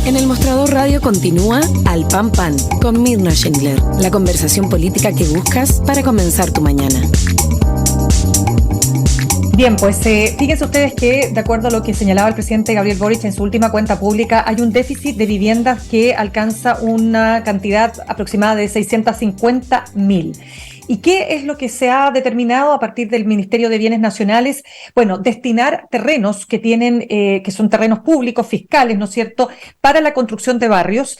En el Mostrador Radio continúa Al Pan Pan con Mirna Schengler, la conversación política que buscas para comenzar tu mañana. Bien, pues fíjense ustedes que, de acuerdo a lo que señalaba el presidente Gabriel Boric en su última cuenta pública, hay un déficit de viviendas que alcanza una cantidad aproximada de 650.000. ¿Y qué es lo que se ha determinado a partir del Ministerio de Bienes Nacionales? Bueno, destinar terrenos que tienen, que son terrenos públicos, fiscales, ¿no es cierto?, para la construcción de barrios.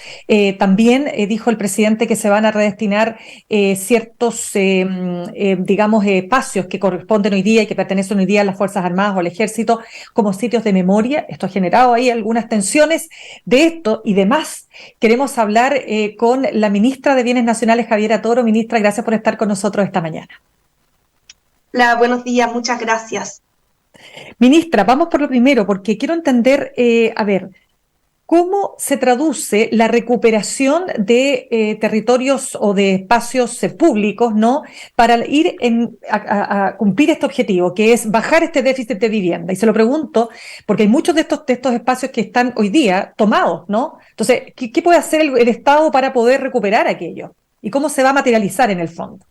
También dijo el presidente que se van a redestinar ciertos, digamos, espacios que corresponden hoy día y que pertenecen hoy día a las Fuerzas Armadas o al Ejército como sitios de memoria. Esto ha generado ahí algunas tensiones. De esto y demás queremos hablar con la ministra de Bienes Nacionales, Javiera Toro. Ministra, gracias por estar con nosotros esta mañana. Hola, buenos días, muchas gracias. Ministra, vamos por lo primero, porque quiero entender, a ver, ¿cómo se traduce la recuperación de territorios o de espacios públicos, ¿no?, para ir a cumplir este objetivo, que es bajar este déficit de vivienda? Y se lo pregunto porque hay muchos de estos espacios que están hoy día tomados, ¿no? Entonces, ¿qué puede hacer el Estado para poder recuperar aquello? ¿Y cómo se va a materializar en el fondo?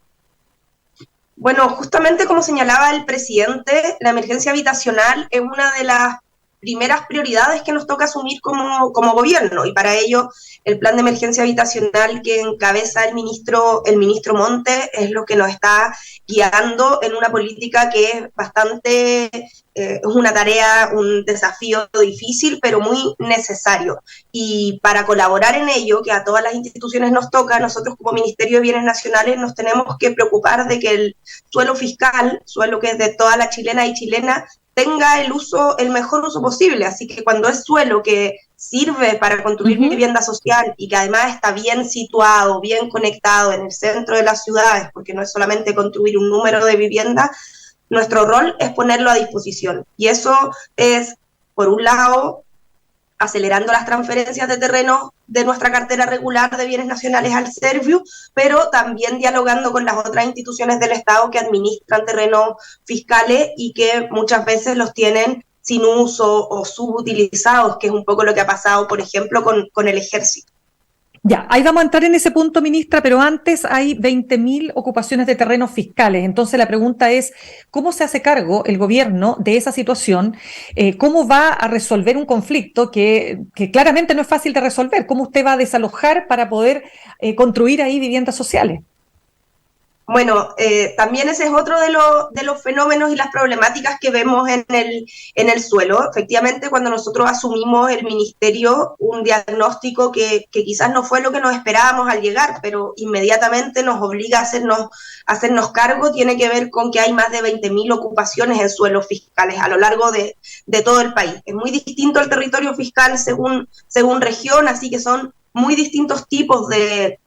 Bueno, justamente como señalaba el presidente, la emergencia habitacional es una de las primeras prioridades que nos toca asumir como gobierno, y para ello el plan de emergencia habitacional que encabeza el ministro Montes es lo que nos está guiando en una política que es bastante, es una tarea, un desafío difícil, pero muy necesario. Y para colaborar en ello, que a todas las instituciones nos toca, nosotros como Ministerio de Bienes Nacionales nos tenemos que preocupar de que el suelo fiscal, suelo que es de toda la chilena y chilena, tenga el mejor uso posible. Así que cuando es suelo que sirve para construir vivienda social y que además está bien situado, bien conectado en el centro de las ciudades, porque no es solamente construir un número de viviendas, nuestro rol es ponerlo a disposición. Y eso es, por un lado, acelerando las transferencias de terrenos de nuestra cartera regular de bienes nacionales al Serviu, pero también dialogando con las otras instituciones del Estado que administran terrenos fiscales y que muchas veces los tienen sin uso o subutilizados, que es un poco lo que ha pasado, por ejemplo, con el Ejército. Ya, ahí vamos a entrar en ese punto, ministra, pero antes hay 20.000 ocupaciones de terrenos fiscales. Entonces la pregunta es, ¿cómo se hace cargo el gobierno de esa situación? ¿Cómo va a resolver un conflicto que claramente no es fácil de resolver? ¿Cómo usted va a desalojar para poder construir ahí viviendas sociales? Bueno, también ese es otro de los fenómenos y las problemáticas que vemos en el suelo. Efectivamente, cuando nosotros asumimos el ministerio, un diagnóstico que quizás no fue lo que nos esperábamos al llegar, pero inmediatamente nos obliga a hacernos cargo, tiene que ver con que hay más de 20.000 ocupaciones en suelos fiscales a lo largo de todo el país. Es muy distinto el territorio fiscal según región, así que son muy distintos tipos de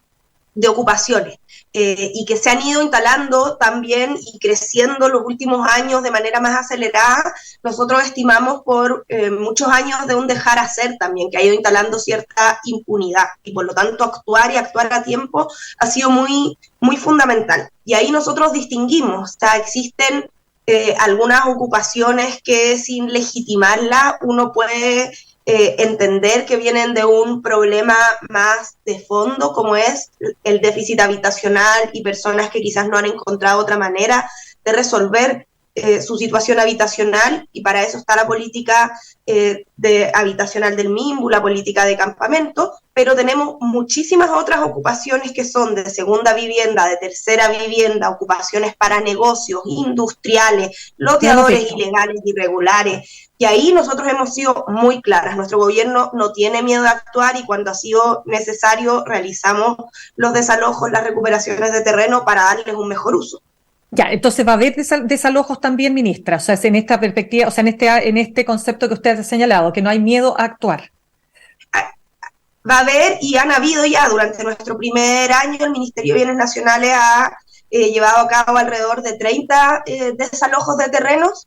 ocupaciones y que se han ido instalando también y creciendo los últimos años de manera más acelerada. Nosotros estimamos por muchos años de un dejar hacer también, que ha ido instalando cierta impunidad, y por lo tanto actuar a tiempo ha sido muy, muy fundamental. Y ahí nosotros distinguimos, o sea, existen algunas ocupaciones que sin legitimarla uno puede entender que vienen de un problema más de fondo, como es el déficit habitacional y personas que quizás no han encontrado otra manera de resolver su situación habitacional, y para eso está la política habitacional del MIMBU, la política de campamento, pero tenemos muchísimas otras ocupaciones que son de segunda vivienda, de tercera vivienda, ocupaciones para negocios, industriales, loteadores ilegales, irregulares, y ahí nosotros hemos sido muy claras. Nuestro gobierno no tiene miedo de actuar y cuando ha sido necesario realizamos los desalojos, las recuperaciones de terreno para darles un mejor uso. Ya, entonces va a haber desalojos también, ministra, o sea, es en esta perspectiva, o sea, en este concepto que usted ha señalado, que no hay miedo a actuar. Va a haber, y han habido ya durante nuestro primer año, el Ministerio de Bienes Nacionales ha llevado a cabo alrededor de 30 desalojos de terrenos,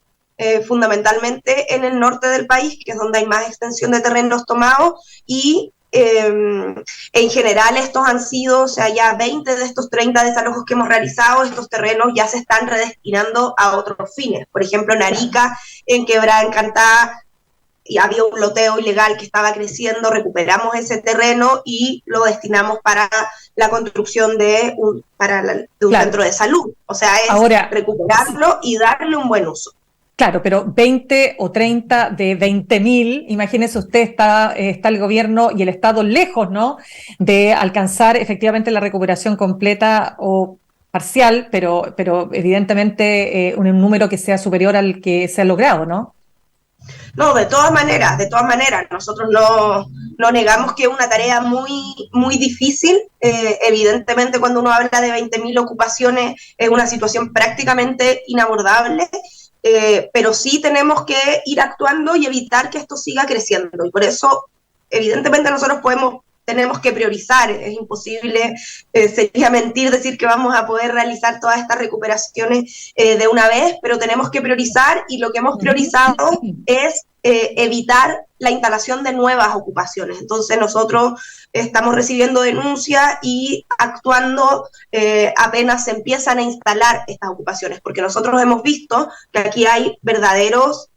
fundamentalmente en el norte del país, que es donde hay más extensión de terrenos tomados, y en general estos han sido, o sea, ya 20 de estos 30 desalojos que hemos realizado, estos terrenos ya se están redestinando a otros fines. Por ejemplo, en Arica, en Quebrada Encantada, y había un loteo ilegal que estaba creciendo, recuperamos ese terreno y lo destinamos para la construcción de un Claro. centro de salud. O sea, es Ahora, recuperarlo y darle un buen uso. claro, pero 20 o 30 de 20.000, imagínese usted, está el gobierno y el Estado lejos, ¿no?, de alcanzar efectivamente la recuperación completa o parcial, pero evidentemente un número que sea superior al que se ha logrado, ¿no? No, de todas maneras, nosotros no negamos que es una tarea muy, muy difícil. Evidentemente, cuando uno habla de 20.000 ocupaciones, es una situación prácticamente inabordable, pero sí tenemos que ir actuando y evitar que esto siga creciendo. Y por eso, evidentemente, tenemos que priorizar. Es imposible, sería mentir decir que vamos a poder realizar todas estas recuperaciones de una vez, pero tenemos que priorizar, y lo que hemos priorizado es evitar la instalación de nuevas ocupaciones. Entonces nosotros estamos recibiendo denuncias y actuando apenas se empiezan a instalar estas ocupaciones, porque nosotros hemos visto que aquí hay verdaderas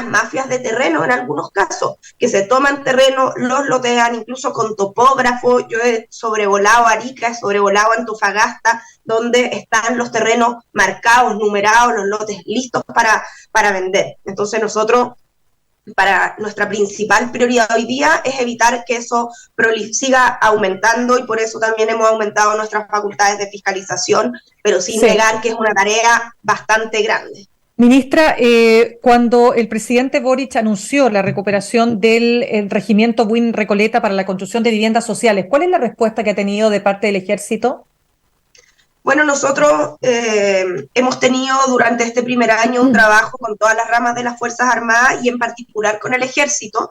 mafias de terreno en algunos casos, que se toman terreno, los lotean, incluso con topógrafo. Yo he sobrevolado Arica, he sobrevolado Antofagasta, donde están los terrenos marcados, numerados, los lotes listos para vender. Entonces nosotros, para nuestra principal prioridad hoy día es evitar que eso siga aumentando, y por eso también hemos aumentado nuestras facultades de fiscalización, pero sin negar que es una tarea bastante grande. Ministra, cuando el presidente Boric anunció la recuperación del regimiento Buin Recoleta para la construcción de viviendas sociales, ¿cuál es la respuesta que ha tenido de parte del Ejército? Bueno, nosotros hemos tenido durante este primer año un trabajo con todas las ramas de las Fuerzas Armadas y en particular con el Ejército,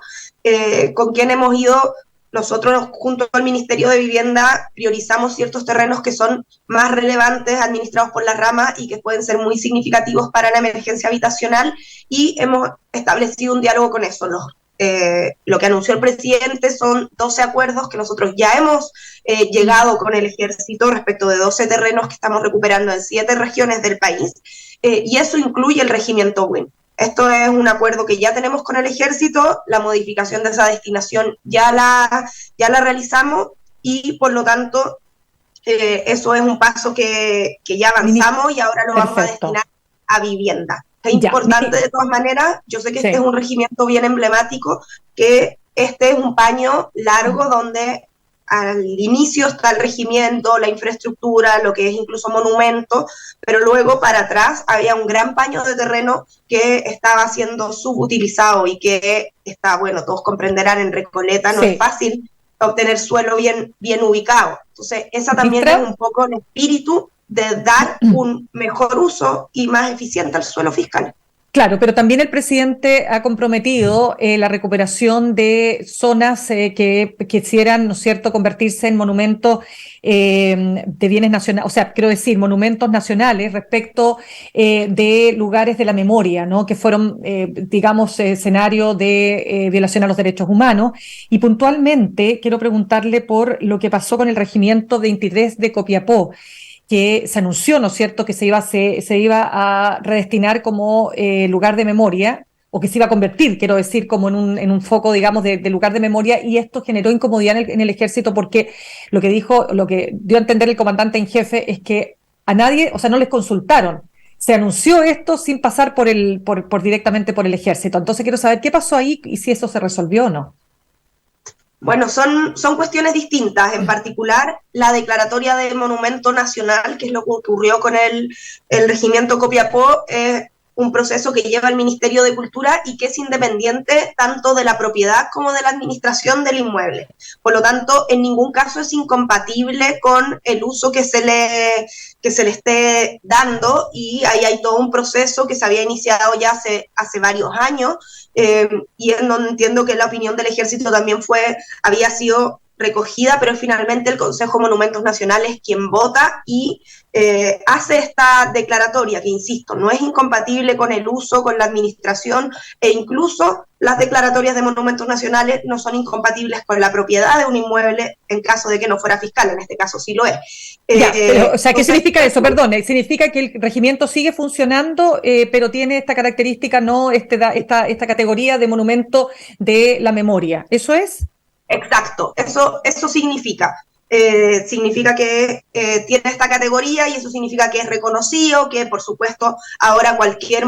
con quien hemos ido. Nosotros, junto al Ministerio de Vivienda, priorizamos ciertos terrenos que son más relevantes, administrados por la rama y que pueden ser muy significativos para la emergencia habitacional, y hemos establecido un diálogo con eso. Lo que anunció el presidente son 12 acuerdos que nosotros ya hemos llegado con el Ejército respecto de 12 terrenos que estamos recuperando en 7 regiones del país, y eso incluye el regimiento Buin. Esto es un acuerdo que ya tenemos con el Ejército, la modificación de esa destinación ya la realizamos, y por lo tanto eso es un paso que ya avanzamos y ahora lo vamos a destinar a vivienda. Es importante de todas maneras, yo sé que este es un regimiento bien emblemático, que este es un paño largo donde al inicio está el regimiento, la infraestructura, lo que es incluso monumento, pero luego para atrás había un gran paño de terreno que estaba siendo subutilizado y que está, bueno, todos comprenderán, en Recoleta no es fácil obtener suelo bien ubicado. Entonces, esa también es un poco el espíritu de dar un mejor uso y más eficiente al suelo fiscal. Claro, pero también el presidente ha comprometido la recuperación de zonas que quisieran, ¿no es cierto?, convertirse en monumentos de bienes nacionales, o sea, quiero decir, monumentos nacionales respecto de lugares de la memoria, ¿no?, que fueron, digamos, escenario de violación a los derechos humanos. Y puntualmente quiero preguntarle por lo que pasó con el Regimiento 23 de Copiapó, que se anunció, ¿no es cierto?, que se iba a redestinar como lugar de memoria, o que se iba a convertir, quiero decir, como en un foco, digamos, de lugar de memoria, y esto generó incomodidad en el Ejército, porque lo que dio a entender el comandante en jefe es que a nadie, o sea, no les consultaron. Se anunció esto sin pasar directamente por el Ejército. Entonces quiero saber qué pasó ahí y si eso se resolvió o no. Bueno, son cuestiones distintas. En particular, la declaratoria de monumento nacional, que es lo que ocurrió con el regimiento Copiapó, es un proceso que lleva el Ministerio de Cultura y que es independiente tanto de la propiedad como de la administración del inmueble. Por lo tanto, en ningún caso es incompatible con el uso que se le esté dando, y ahí hay todo un proceso que se había iniciado ya hace varios años, y en donde entiendo que la opinión del Ejército también había sido recogida, pero finalmente el Consejo de Monumentos Nacionales quien vota y hace esta declaratoria, que insisto, no es incompatible con el uso, con la administración, e incluso las declaratorias de monumentos nacionales no son incompatibles con la propiedad de un inmueble en caso de que no fuera fiscal, en este caso sí lo es. Pero, o sea, ¿qué significa eso? Perdón, significa que el regimiento sigue funcionando, pero tiene esta característica, no esta categoría de monumento de la memoria. ¿Eso es? Exacto, eso significa. Significa que tiene esta categoría y eso significa que es reconocido, que por supuesto ahora cualquier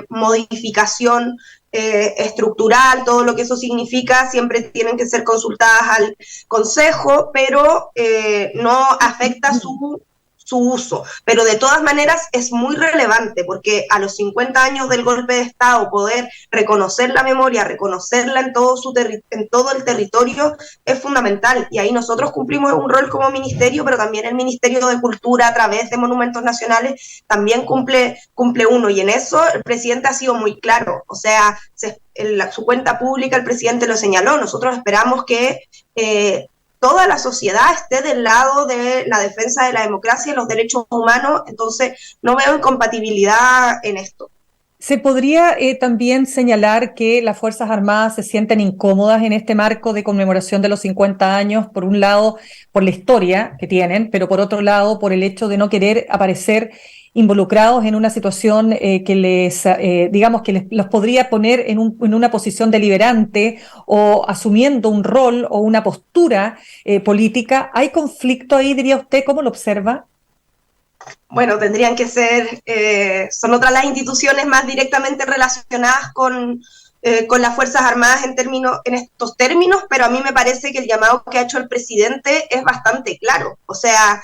modificación estructural, todo lo que eso significa, siempre tienen que ser consultadas al Consejo, pero no afecta su uso. Pero de todas maneras es muy relevante porque a los 50 años del golpe de Estado poder reconocer la memoria, reconocerla en todo el territorio es fundamental, y ahí nosotros cumplimos un rol como ministerio, pero también el Ministerio de Cultura a través de Monumentos Nacionales también cumple uno, y en eso el presidente ha sido muy claro. O sea, en su cuenta pública el presidente lo señaló. Nosotros esperamos que toda la sociedad esté del lado de la defensa de la democracia y los derechos humanos, entonces no veo incompatibilidad en esto. ¿Se podría también señalar que las Fuerzas Armadas se sienten incómodas en este marco de conmemoración de los 50 años, por un lado por la historia que tienen, pero por otro lado por el hecho de no querer aparecer involucrados en una situación que los podría poner en una posición deliberante o asumiendo un rol o una postura política? ¿Hay conflicto ahí, diría usted? ¿Cómo lo observa? Bueno, tendrían que ser, son otras las instituciones más directamente relacionadas con las Fuerzas Armadas en estos términos, pero a mí me parece que el llamado que ha hecho el presidente es bastante claro. O sea,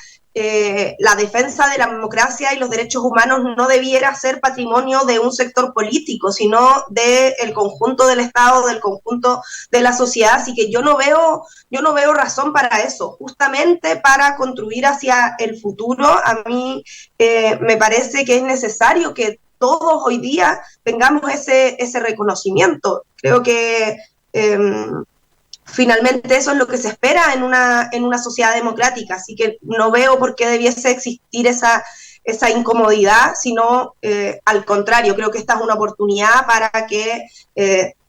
la defensa de la democracia y los derechos humanos no debiera ser patrimonio de un sector político, sino del conjunto del Estado, del conjunto de la sociedad. Así que yo no veo razón para eso. Justamente para construir hacia el futuro, a mí me parece que es necesario que todos hoy día tengamos ese reconocimiento. Creo que finalmente eso es lo que se espera en una sociedad democrática, así que no veo por qué debiese existir esa incomodidad, sino al contrario, creo que esta es una oportunidad para que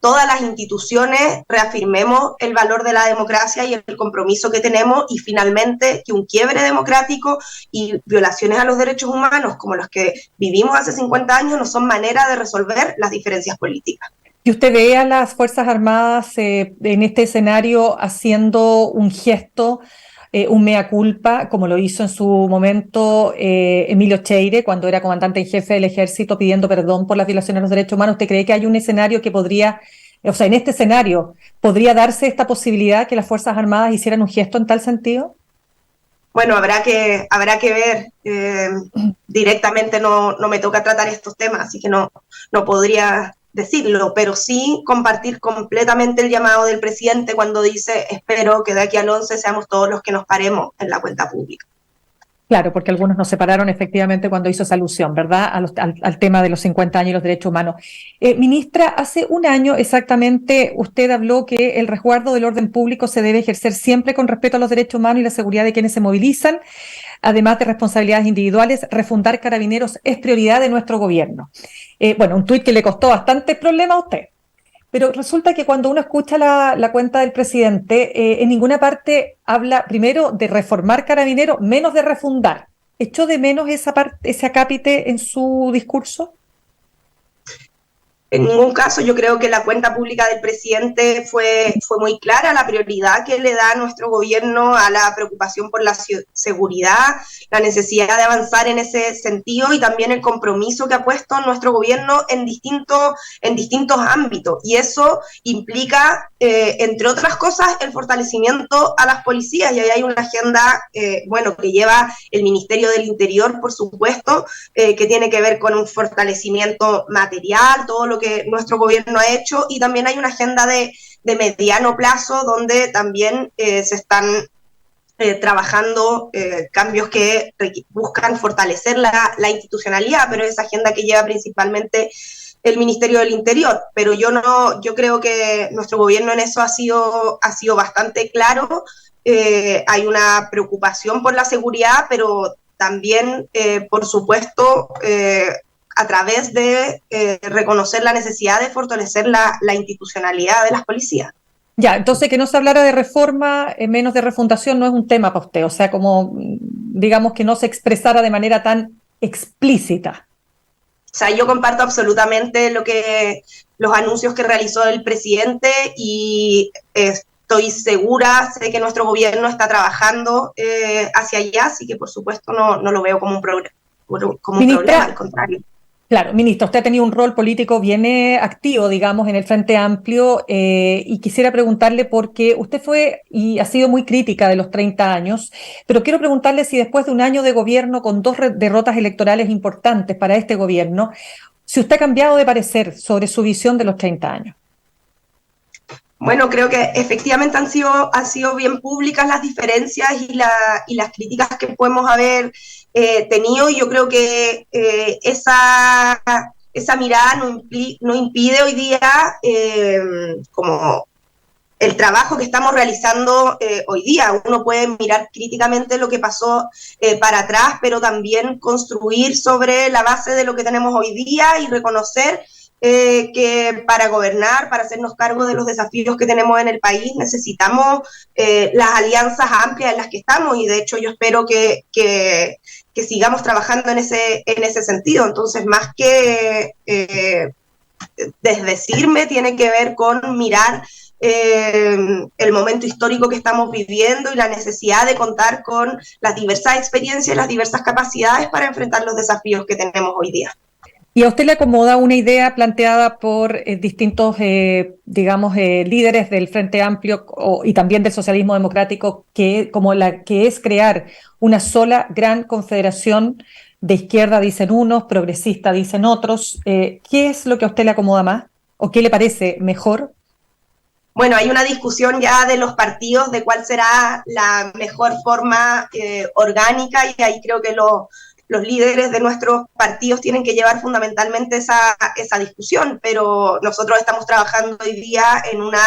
todas las instituciones reafirmemos el valor de la democracia y el compromiso que tenemos, y finalmente que un quiebre democrático y violaciones a los derechos humanos como los que vivimos hace 50 años no son manera de resolver las diferencias políticas. ¿Y usted ve a las Fuerzas Armadas en este escenario haciendo un gesto, un mea culpa, como lo hizo en su momento Emilio Cheire, cuando era comandante en jefe del Ejército, pidiendo perdón por las violaciones de los derechos humanos? ¿Usted cree que hay un escenario que podría, o sea, en este escenario, podría darse esta posibilidad que las Fuerzas Armadas hicieran un gesto en tal sentido? Bueno, habrá que ver. Directamente no me toca tratar estos temas, así que no podría decirlo, pero sí compartir completamente el llamado del presidente cuando dice: espero que de aquí al 11 seamos todos los que nos paremos en la cuenta pública. Claro, porque algunos nos separaron efectivamente cuando hizo esa alusión, ¿verdad?, al tema de los 50 años y los derechos humanos. Ministra, hace un año exactamente usted habló que el resguardo del orden público se debe ejercer siempre con respeto a los derechos humanos y la seguridad de quienes se movilizan, además de responsabilidades individuales. Refundar Carabineros es prioridad de nuestro gobierno. Bueno, un tuit que le costó bastante problema a usted. Pero resulta que cuando uno escucha la cuenta del presidente, en ninguna parte habla primero de reformar Carabineros, menos de refundar. ¿Echó de menos ese acápite en su discurso? En ningún caso. Yo creo que la cuenta pública del presidente fue muy clara, la prioridad que le da nuestro gobierno a la preocupación por la seguridad, la necesidad de avanzar en ese sentido y también el compromiso que ha puesto nuestro gobierno en distintos ámbitos. Y eso implica, entre otras cosas, el fortalecimiento a las policías. Y ahí hay una agenda, que lleva el Ministerio del Interior, por supuesto, que tiene que ver con un fortalecimiento material, todo lo que nuestro gobierno ha hecho, y también hay una agenda de mediano plazo donde también se están trabajando cambios que buscan fortalecer la institucionalidad, pero esa agenda que lleva principalmente el Ministerio del Interior, pero yo creo que nuestro gobierno en eso ha sido bastante claro. Hay una preocupación por la seguridad, pero también, por supuesto, a través de reconocer la necesidad de fortalecer la institucionalidad de las policías. Ya, entonces que no se hablara de reforma, menos de refundación, no es un tema para usted, o sea, como digamos que no se expresara de manera tan explícita. O sea, yo comparto absolutamente los anuncios que realizó el presidente y estoy segura, sé que nuestro gobierno está trabajando hacia allá, así que por supuesto no lo veo como un problema, al contrario. Claro, ministra, usted ha tenido un rol político bien activo, digamos, en el Frente Amplio, y quisiera preguntarle porque usted fue y ha sido muy crítica de los 30 años, pero quiero preguntarle si después de un año de gobierno con 2 derrotas electorales importantes para este gobierno, si usted ha cambiado de parecer sobre su visión de los 30 años. Bueno, creo que efectivamente han sido bien públicas las diferencias y las críticas que podemos haber tenido, y yo creo que esa mirada no impide hoy día como el trabajo que estamos realizando hoy día. Uno puede mirar críticamente lo que pasó para atrás, pero también construir sobre la base de lo que tenemos hoy día y reconocer que para gobernar, para hacernos cargo de los desafíos que tenemos en el país, necesitamos las alianzas amplias en las que estamos, y de hecho yo espero que sigamos trabajando en ese sentido. Entonces, más que desdecirme, tiene que ver con mirar el momento histórico que estamos viviendo y la necesidad de contar con las diversas experiencias, las diversas capacidades para enfrentar los desafíos que tenemos hoy día. ¿Y a usted le acomoda una idea planteada por distintos, digamos, líderes del Frente Amplio y también del socialismo democrático, como la que es crear una sola gran confederación de izquierda, dicen unos, progresista, dicen otros? ¿Qué es lo que a usted le acomoda más o qué le parece mejor? Bueno, hay una discusión ya de los partidos de cuál será la mejor forma orgánica, y ahí creo que los líderes de nuestros partidos tienen que llevar fundamentalmente esa discusión, pero nosotros estamos trabajando hoy día en una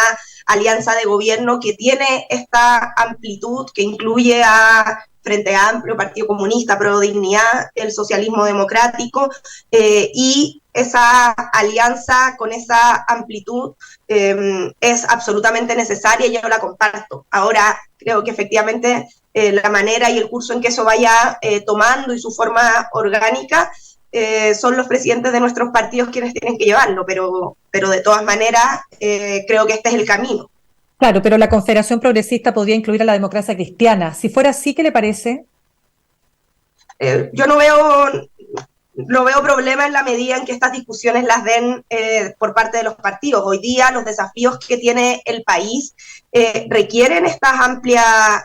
alianza de gobierno que tiene esta amplitud, que incluye a Frente Amplio, Partido Comunista, Pro Dignidad, el socialismo democrático, y esa alianza con esa amplitud es absolutamente necesaria y yo la comparto. Ahora, creo que efectivamente la manera y el curso en que eso vaya tomando y su forma orgánica son los presidentes de nuestros partidos quienes tienen que llevarlo, pero de todas maneras creo que este es el camino. Claro, pero la Confederación Progresista podría incluir a la democracia cristiana. Si fuera así, ¿qué le parece? Yo no veo problema en la medida en que estas discusiones las den por parte de los partidos. Hoy día los desafíos que tiene el país requieren estas amplias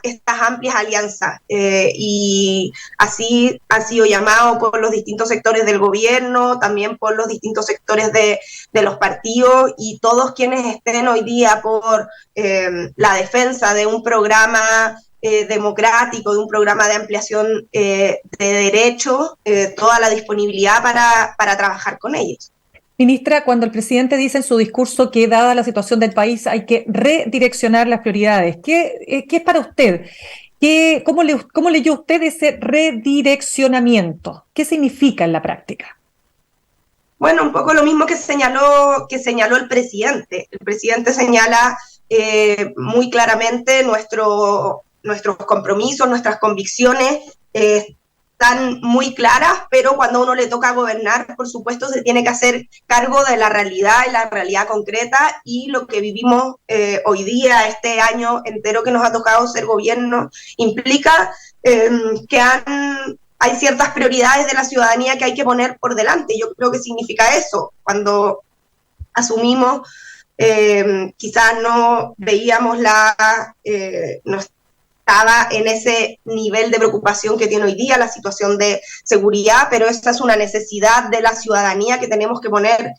alianzas, y así ha sido llamado por los distintos sectores del gobierno, también por los distintos sectores de los partidos, y todos quienes estén hoy día por la defensa de un programa democrático, de un programa de ampliación de derechos, toda la disponibilidad para trabajar con ellos. Ministra, cuando el presidente dice en su discurso que dada la situación del país hay que redireccionar las prioridades, ¿qué es para usted? ¿Cómo leyó usted ese redireccionamiento? ¿Qué significa en la práctica? Bueno, un poco lo mismo que señaló el presidente. El presidente señala muy claramente nuestros compromisos, nuestras convicciones están muy claras, pero cuando a uno le toca gobernar, por supuesto, se tiene que hacer cargo de la realidad y la realidad concreta, y lo que vivimos hoy día, este año entero que nos ha tocado ser gobierno, implica que hay ciertas prioridades de la ciudadanía que hay que poner por delante. Yo creo que significa eso. Cuando asumimos, quizás no veíamos no estaba en ese nivel de preocupación que tiene hoy día la situación de seguridad, pero esa es una necesidad de la ciudadanía que tenemos que poner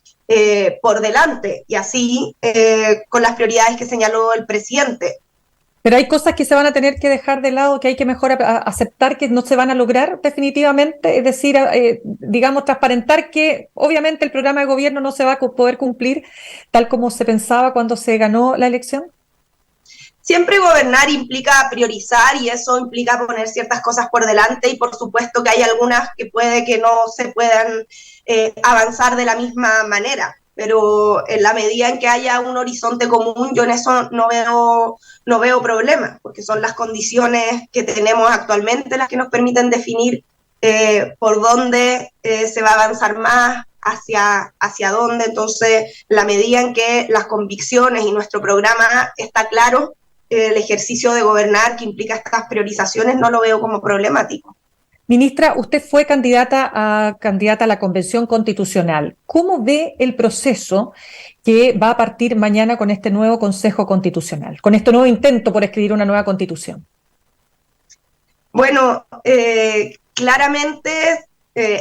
por delante, y así con las prioridades que señaló el presidente. Pero hay cosas que se van a tener que dejar de lado, que hay que mejor aceptar que no se van a lograr definitivamente, es decir, digamos, transparentar que obviamente el programa de gobierno no se va a poder cumplir tal como se pensaba cuando se ganó la elección. Siempre gobernar implica priorizar y eso implica poner ciertas cosas por delante y por supuesto que hay algunas que puede que no se puedan avanzar de la misma manera, pero en la medida en que haya un horizonte común yo en eso no veo problemas, porque son las condiciones que tenemos actualmente las que nos permiten definir por dónde se va a avanzar más, hacia dónde. Entonces, la medida en que las convicciones y nuestro programa está claro, el ejercicio de gobernar que implica estas priorizaciones no lo veo como problemático. Ministra, usted fue candidata a la Convención Constitucional. ¿Cómo ve el proceso que va a partir mañana con este nuevo Consejo Constitucional, con este nuevo intento por escribir una nueva Constitución? Bueno, claramente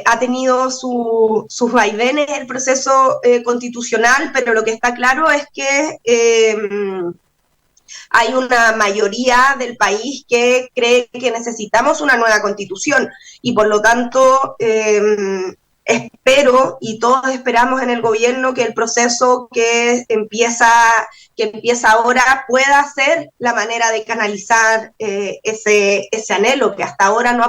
ha tenido sus vaivenes el proceso constitucional, pero lo que está claro es que hay una mayoría del país que cree que necesitamos una nueva constitución y por lo tanto espero y todos esperamos en el gobierno que el proceso que empieza ahora pueda ser la manera de canalizar ese anhelo que hasta ahora no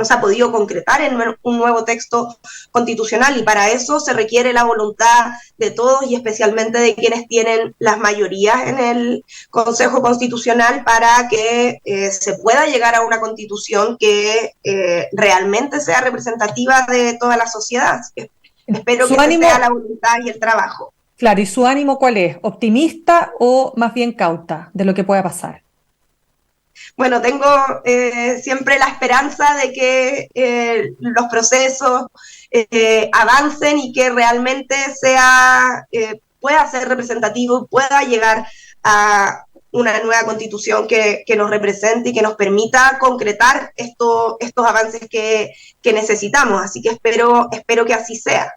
se ha podido concretar en un nuevo texto constitucional y para eso se requiere la voluntad de todos y especialmente de quienes tienen las mayorías en el Consejo Constitucional para que se pueda llegar a una constitución que realmente sea representativa de toda la sociedad. Espero que esa sea la voluntad y el trabajo. Claro, ¿y su ánimo cuál es? ¿Optimista o más bien cauta de lo que pueda pasar? Bueno, tengo siempre la esperanza de que los procesos avancen y que realmente pueda ser representativo y pueda llegar a una nueva constitución que nos represente y que nos permita concretar estos avances que necesitamos. Así que espero que así sea.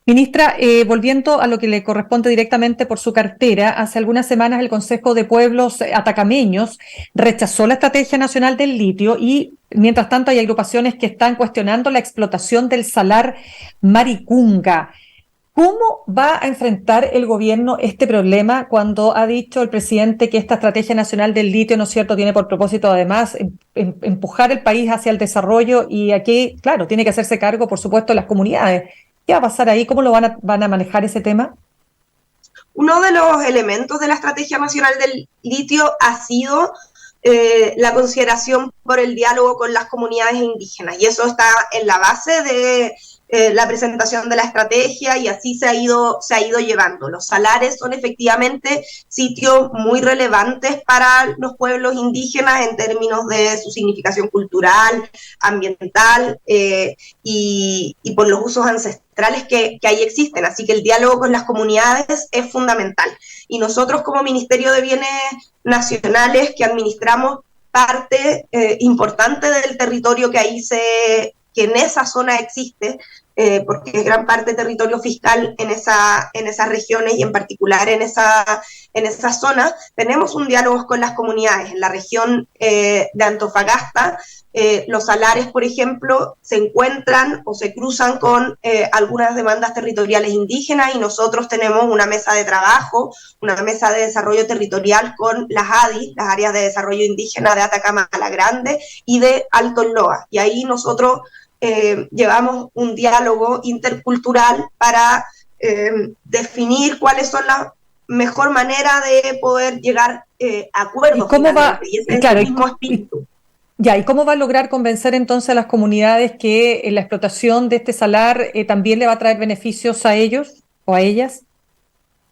Ministra, volviendo a lo que le corresponde directamente por su cartera, hace algunas semanas el Consejo de Pueblos Atacameños rechazó la Estrategia Nacional del Litio y, mientras tanto, hay agrupaciones que están cuestionando la explotación del salar Maricunga. ¿Cómo va a enfrentar el gobierno este problema cuando ha dicho el presidente que esta Estrategia Nacional del Litio, ¿no es cierto?, tiene por propósito además empujar el país hacia el desarrollo y aquí, claro, tiene que hacerse cargo, por supuesto, las comunidades? ¿Qué va a pasar ahí? ¿Cómo lo van a manejar ese tema? Uno de los elementos de la Estrategia Nacional del Litio ha sido la consideración por el diálogo con las comunidades indígenas y eso está en la base de la presentación de la estrategia y así se ha ido llevando. Los salares son efectivamente sitios muy relevantes para los pueblos indígenas en términos de su significación cultural, ambiental y por los usos ancestrales que ahí existen. Así que el diálogo con las comunidades es fundamental. Y nosotros como Ministerio de Bienes Nacionales que administramos parte importante del territorio que en esa zona existe, porque es gran parte territorio fiscal en esas regiones y en particular en esa zona, tenemos un diálogo con las comunidades. En la región de Antofagasta, los salares, por ejemplo, se encuentran o se cruzan con algunas demandas territoriales indígenas y nosotros tenemos una mesa de trabajo, una mesa de desarrollo territorial con las ADI, las áreas de desarrollo indígena de Atacama a la Grande y de Alto Loa. Y ahí nosotros llevamos un diálogo intercultural para definir cuáles son las mejor manera de poder llegar a acuerdos. ¿Y cómo va? Y ese es Claro, el mismo espíritu. ¿Y cómo va a lograr convencer entonces a las comunidades que la explotación de este salar también le va a traer beneficios a ellos o a ellas?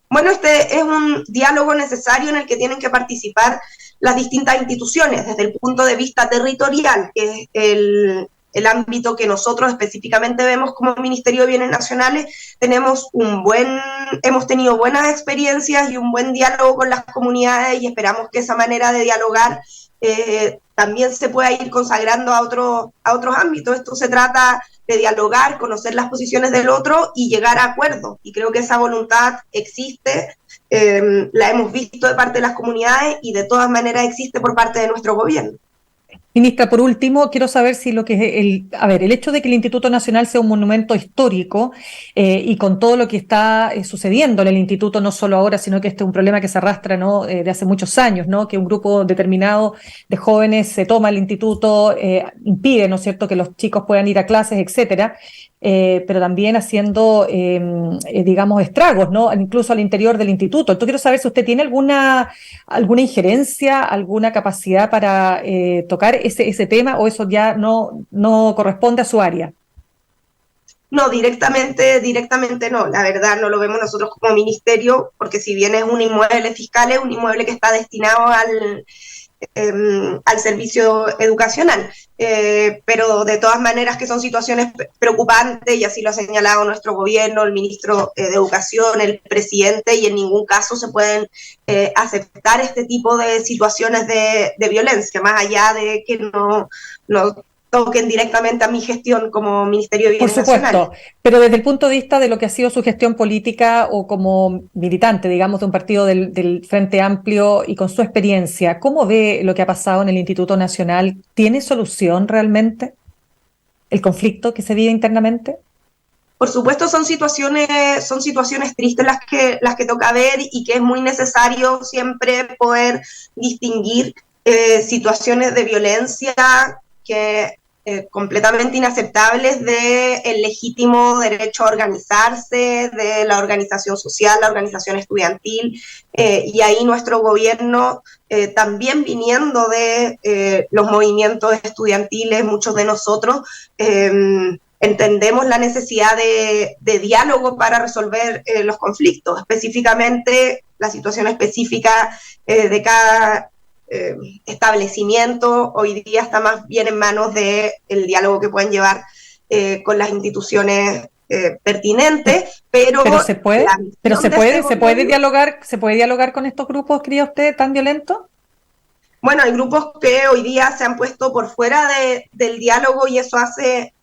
Bueno, este es un diálogo necesario en el que tienen que participar las distintas instituciones desde el punto de vista territorial, que es el ámbito que nosotros específicamente vemos como Ministerio de Bienes Nacionales. Hemos tenido buenas experiencias y un buen diálogo con las comunidades y esperamos que esa manera de dialogar también se pueda ir consagrando a otros ámbitos. Esto se trata de dialogar, conocer las posiciones del otro y llegar a acuerdos. Y creo que esa voluntad existe la hemos visto de parte de las comunidades y de todas maneras existe por parte de nuestro gobierno. Ministra, por último, quiero saber si lo que es el hecho de que el Instituto Nacional sea un monumento histórico y con todo lo que está sucediendo en el instituto, no solo ahora, sino que este es un problema que se arrastra, ¿no? De hace muchos años, ¿no? Que un grupo determinado de jóvenes se toma el instituto, impide, ¿no es cierto?, que los chicos puedan ir a clases, etcétera. Pero también haciendo, digamos, estragos, ¿no? Incluso al interior del instituto. Entonces quiero saber si usted tiene alguna injerencia, alguna capacidad para tocar ese tema, o eso ya no corresponde a su área. No, directamente no. La verdad no lo vemos nosotros como ministerio, porque si bien es un inmueble fiscal, es un inmueble que está destinado al servicio educacional, pero de todas maneras que son situaciones preocupantes, y así lo ha señalado nuestro gobierno, el ministro de Educación, el presidente, y en ningún caso se pueden aceptar este tipo de situaciones de violencia, más allá de que no toquen directamente a mi gestión como Ministerio de Por Bienes Nacionales. supuesto, pero desde el punto de vista de lo que ha sido su gestión política o como militante, digamos, de un partido del Frente Amplio y con su experiencia, ¿cómo ve lo que ha pasado en el Instituto Nacional? ¿Tiene solución realmente el conflicto que se vive internamente? Por supuesto, son situaciones tristes las que toca ver, y que es muy necesario siempre poder distinguir situaciones de violencia que completamente inaceptables del legítimo derecho a organizarse, de la organización social, la organización estudiantil, y ahí nuestro gobierno, también viniendo de los movimientos estudiantiles, muchos de nosotros, entendemos la necesidad de diálogo para resolver los conflictos, específicamente la situación específica de cada establecimiento. Hoy día está más bien en manos del diálogo que pueden llevar con las instituciones pertinentes, ¿Pero se puede? ¿Se puede dialogar con estos grupos, cree usted, tan violentos? Bueno, hay grupos que hoy día se han puesto por fuera del diálogo, y eso hace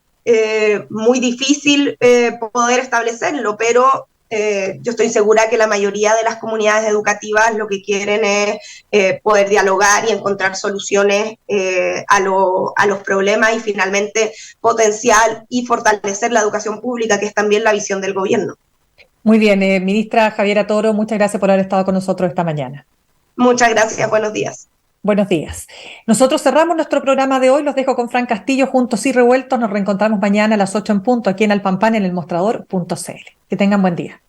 muy difícil poder establecerlo, pero yo estoy segura que la mayoría de las comunidades educativas lo que quieren es poder dialogar y encontrar soluciones a los problemas, y finalmente potenciar y fortalecer la educación pública, que es también la visión del gobierno. Muy bien, ministra Javiera Toro, muchas gracias por haber estado con nosotros esta mañana. Muchas gracias, buenos días. Buenos días. Nosotros cerramos nuestro programa de hoy. Los dejo con Fran Castillo, Juntos y Revueltos. Nos reencontramos mañana a las 8 en punto aquí en Alpampan, en el mostrador.cl. Que tengan buen día.